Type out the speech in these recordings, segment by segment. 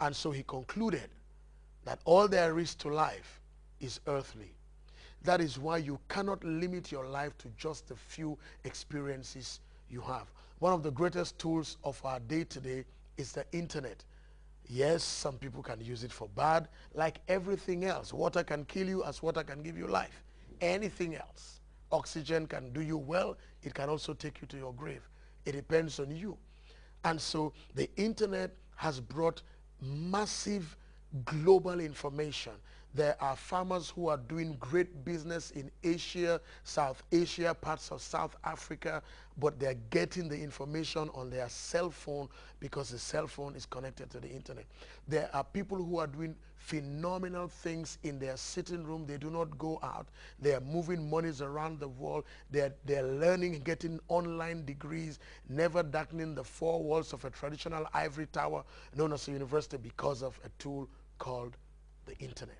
And so he concluded that all there is to life is earthly. That is why you cannot limit your life to just the few experiences you have. One of the greatest tools of our day today is the internet. Yes, some people can use it for bad, like everything else. Water can kill you as water can give you life. Anything else. Oxygen can do you well. It can also take you to your grave. It depends on you. And so the internet has brought massive global information. There are farmers who are doing great business in Asia, South Asia, parts of South Africa, but they're getting the information on their cell phone because the cell phone is connected to the internet. There are people who are doing phenomenal things in their sitting room. They do not go out. They are moving monies around the world. They're learning, getting online degrees, never darkening the four walls of a traditional ivory tower known as a university because of a tool called the internet.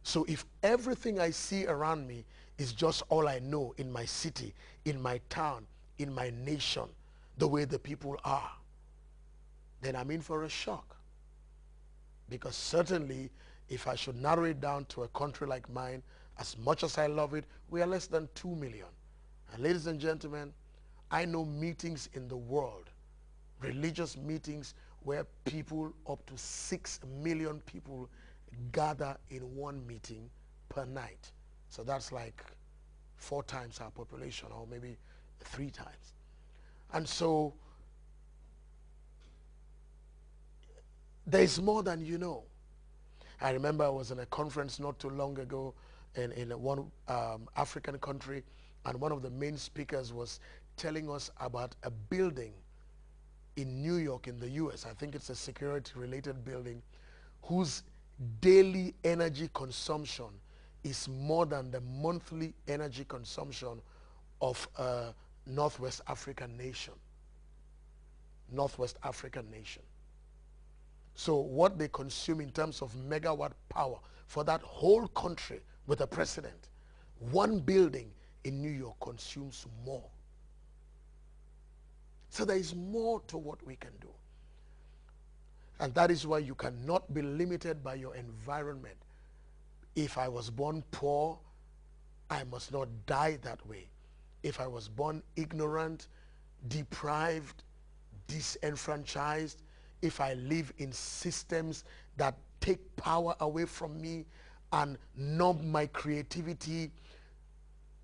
So if everything I see around me is just all I know in my city, in my town, in my nation, the way the people are, then I'm in for a shock. Because certainly, if I should narrow it down to a country like mine, as much as I love it, we are less than 2 million. And ladies and gentlemen, I know meetings in the world, religious meetings where people, up to 6 million people, gather in one meeting per night. So that's like 4 times our population, or maybe 3 times. And so there is more than you know. I remember I was in a conference not too long ago in one African country, and one of the main speakers was telling us about a building in New York in the US. I think it's a security related building whose daily energy consumption is more than the monthly energy consumption of a Northwest African nation. Northwest African nation. So what they consume in terms of megawatt power for that whole country with a president, one building in New York consumes more. So there is more to what we can do. And that is why you cannot be limited by your environment. If I was born poor, I must not die that way. If I was born ignorant, deprived, disenfranchised, if I live in systems that take power away from me and numb my creativity,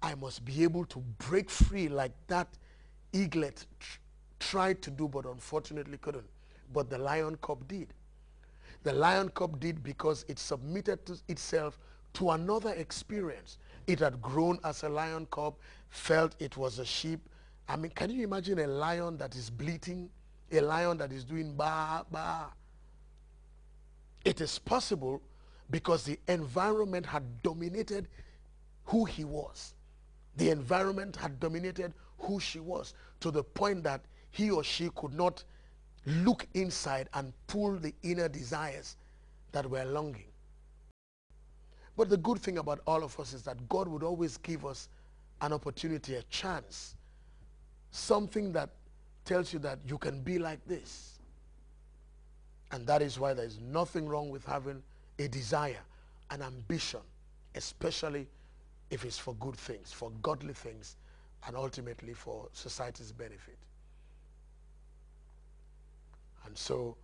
I must be able to break free like that eaglet tried to do, but unfortunately couldn't. But the lion cub did. The lion cub did because it submitted to itself to another experience. It had grown as a lion cub, felt it was a sheep. I mean, can you imagine a lion that is bleating? A lion that is doing ba, ba. It is possible because the environment had dominated who he was. The environment had dominated who she was, to the point that he or she could not look inside and pull the inner desires that were longing. But the good thing about all of us is that God would always give us an opportunity, a chance, something that tells you that you can be like this. And that is why there is nothing wrong with having a desire, an ambition, especially if it's for good things, for godly things, and ultimately for society's benefit. And so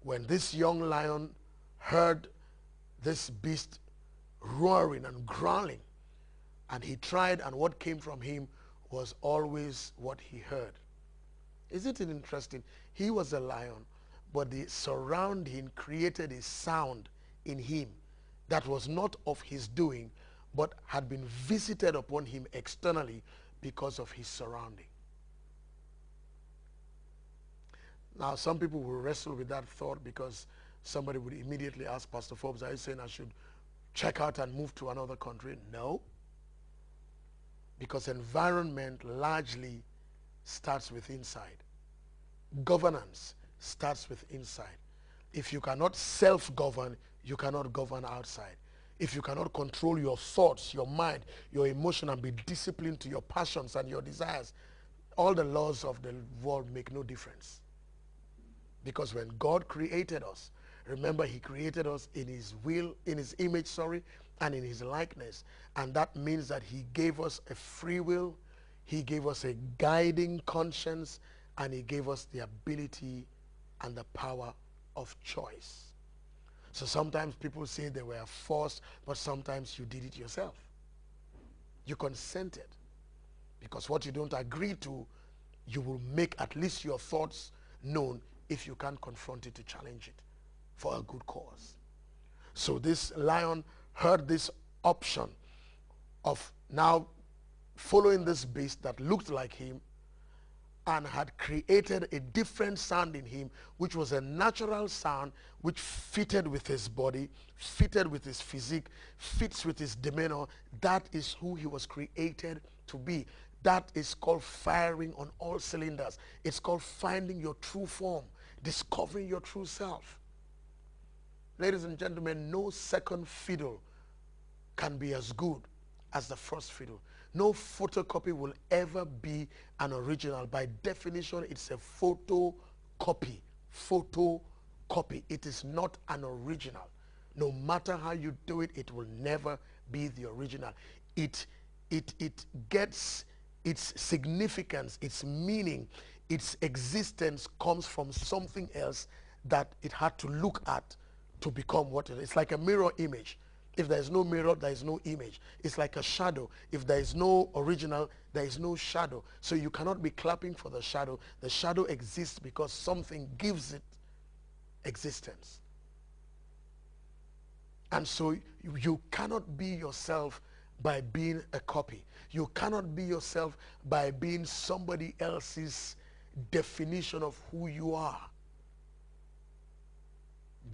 when this young lion heard this beast roaring and growling, and he tried, and what came from him was always what he heard. Isn't it interesting? He was a lion, but the surrounding created a sound in him that was not of his doing, but had been visited upon him externally because of his surrounding. Now, some people will wrestle with that thought because somebody would immediately ask, Pastor Forbes, are you saying I should check out and move to another country? No. Because environment largely starts with inside. Governance starts with inside. If you cannot self-govern, you cannot govern outside. If you cannot control your thoughts, your mind, your emotion, and be disciplined to your passions and your desires, all the laws of the world make no difference. Because when God created us, remember, he created us in his will, in his image, sorry, and in his likeness. And that means that he gave us a free will, he gave us a guiding conscience, and he gave us the ability and the power of choice. So sometimes people say they were forced, but sometimes you did it yourself. You consented. Because what you don't agree to, you will make at least your thoughts known if you can't confront it to challenge it for a good cause. So this lion heard this option of now following this beast that looked like him and had created a different sound in him, which was a natural sound which fitted with his body, fitted with his physique, fits with his demeanor. That is who he was created to be. That is called firing on all cylinders. It's called finding your true form, discovering your true self. Ladies and gentlemen, no second fiddle can be as good as the first fiddle. No photocopy will ever be an original. By definition, it's a photocopy. Photocopy. It is not an original. No matter how you do it, it will never be the original. It gets its significance, its meaning, its existence comes from something else that it had to look at to become what it is. It's like a mirror image. If there is no mirror, there is no image. It's like a shadow. If there is no original, there is no shadow. So you cannot be clapping for the shadow. The shadow exists because something gives it existence. And so you cannot be yourself by being a copy. You cannot be yourself by being somebody else's definition of who you are.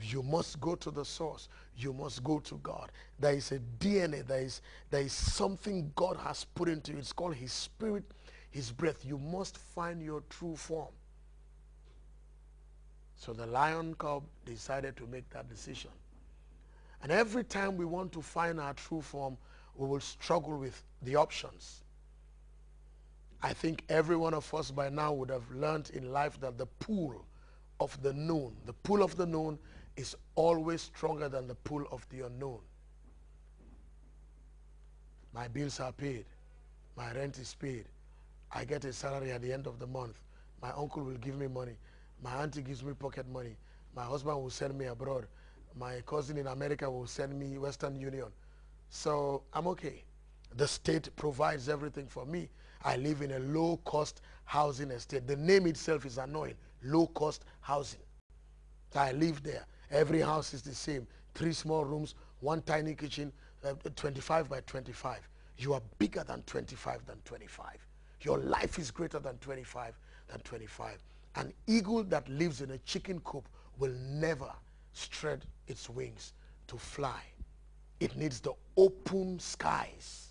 You must go to the source. You must go to God. There is a DNA. There is something God has put into you. It's called his spirit, his breath. You must find your true form. So the lion cub decided to make that decision. And every time we want to find our true form, we will struggle with the options. I think every one of us by now would have learned in life that the pull of the known is always stronger than the pull of the unknown. My bills are paid. My rent is paid. I get a salary at the end of the month. My uncle will give me money. My auntie gives me pocket money. My husband will send me abroad. My cousin in America will send me Western Union. So I'm okay. The state provides everything for me. I live in a low-cost housing estate. The name itself is annoying. Low-cost housing. I live there. Every house is the same. 3 small rooms, 1 tiny kitchen, 25 by 25. You are bigger than 25 than 25. Your life is greater than 25 than 25. An eagle that lives in a chicken coop will never spread its wings to fly. It needs the open skies,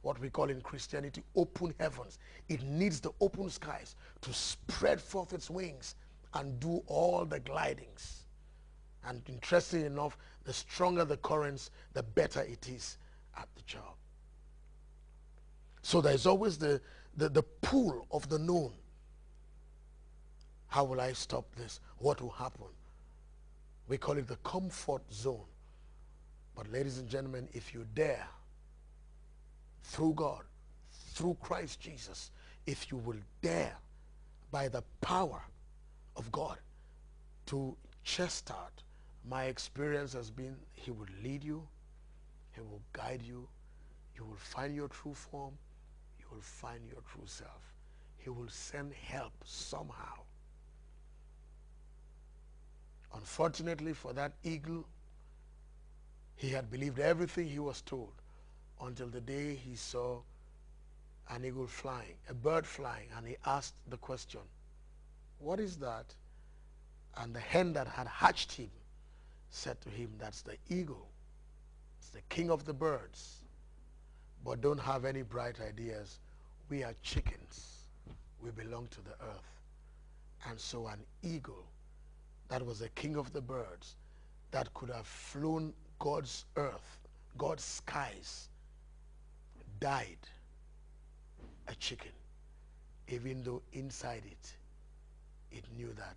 what we call in Christianity open heavens. It needs the open skies to spread forth its wings and do all the glidings. And interesting enough, the stronger the currents, the better it is at the job. So there's always the pull of the known. How will I stop this? What will happen? We call it the comfort zone. But ladies and gentlemen, if you dare, through God, through Christ Jesus, if you will dare, by the power of God, to chest start, my experience has been he will lead you, he will guide you, you will find your true form, you will find your true self. He will send help somehow. Unfortunately for that eagle, he had believed everything he was told until the day he saw an eagle flying, a bird flying, and he asked the question, what is that? And the hen that had hatched him said to him, that's the eagle. It's the king of the birds. But don't have any bright ideas. We are chickens. We belong to the earth. And so an eagle that was the king of the birds, that could have flown God's earth, God's skies, died a chicken, even though inside it, it knew that